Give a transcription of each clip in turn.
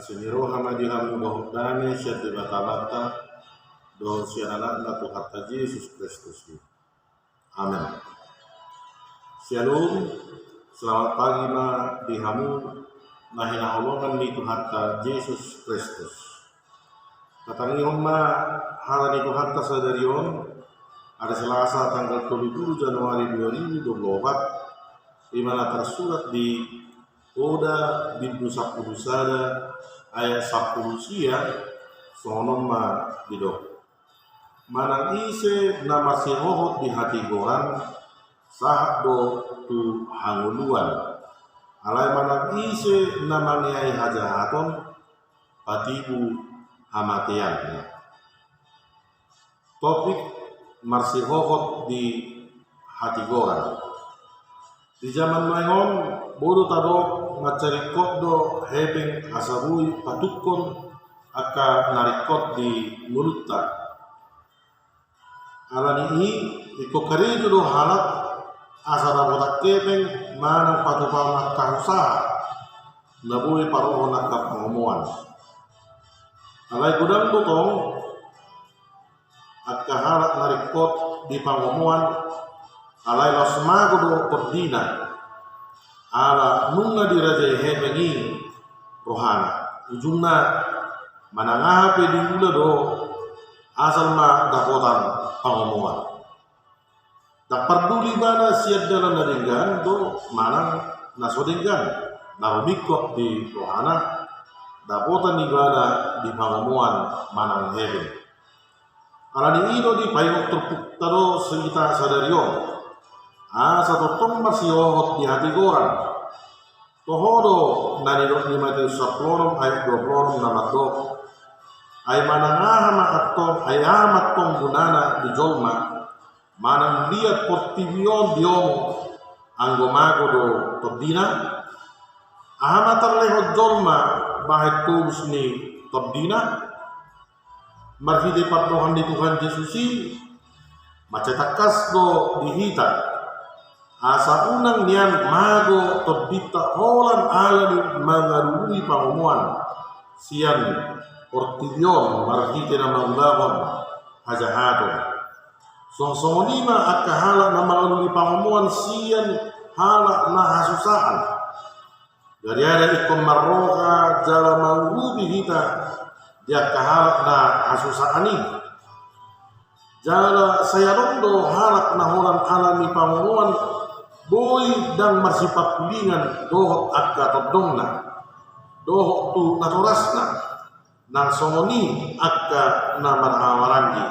Asiniro hamadihamu dohodane syati bata-bata doh sianak tu hatta Yesus Kristus. Amin. Shalom, selamat pagi ma dihamu nahina holongan di hatta Yesus Kristus. Katangihon ma hari itu hatta sadarion ada Selasa tanggal 7 Januari 2024 di mana tersurat di Oda bintu 10 sada ayat 10 sia sonom ma didok. Manang ise nama sihohot di hati goran sahat do tu hanguluan. Alai manang ise nama niai hajahaton patibu hamatian. Topik marsihohot di hati goran. Di zaman mengon bodo tadok macarikot do hebeng asabui patukon aka narikot di mulutta. Alani ini iko karido do halak asara botak kebeng manang patupang kahusaha nabui parohon aka pengomuan. Alai gudang butong aka halak narikot di pengomuan alai lasmago do perdina ala nunga dirajai hebengi rohana ujungna manangaha pe diula do asal ma dakotan pangomongan tak peduli bana siad dalam naringgan do manang nasodinggan narumikot di rohana dakotan ibada di pangomongan manang heben alani ino di payung terpuk taro seita sadarion satu tong masih ohot di hati goran. Tohodo nani dok ni mati saplonom ayat 20 nama dok. Ay manangaha maatong ay amat tong gunana di jolma. Manang liat portibion diomo anggomago do tobdina. Amat terlehot jolma bahit tulus ni tobdina. Marhide patohan di Tuhan Yesusi. Macetakas do dihita. Asa unang niyan mago tobita holan alani mangarului pangomuan sian ortidion marhite na maulahon hajahato songsongonima akahala na mangarului pangomuan sian hala na hasusaan dari ada ikon marroha jala maulubi hita dia kahala na hasusaani jala sayarondo halak na holan alani pangomuan boy dan marsifat kulingan dohot akka todongna dohot tu naturasna nang songoni akka na marhawarangi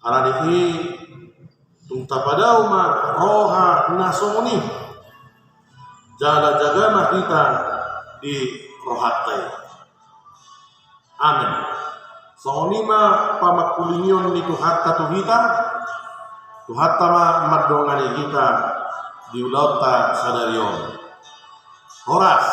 arani tung tapadau ma roha na songoni jala jagana kita di rohatai amin songoni ma pamakulingion ni tuhatta tuhita tuhatta ma madongani kita di ulauta sadarion horas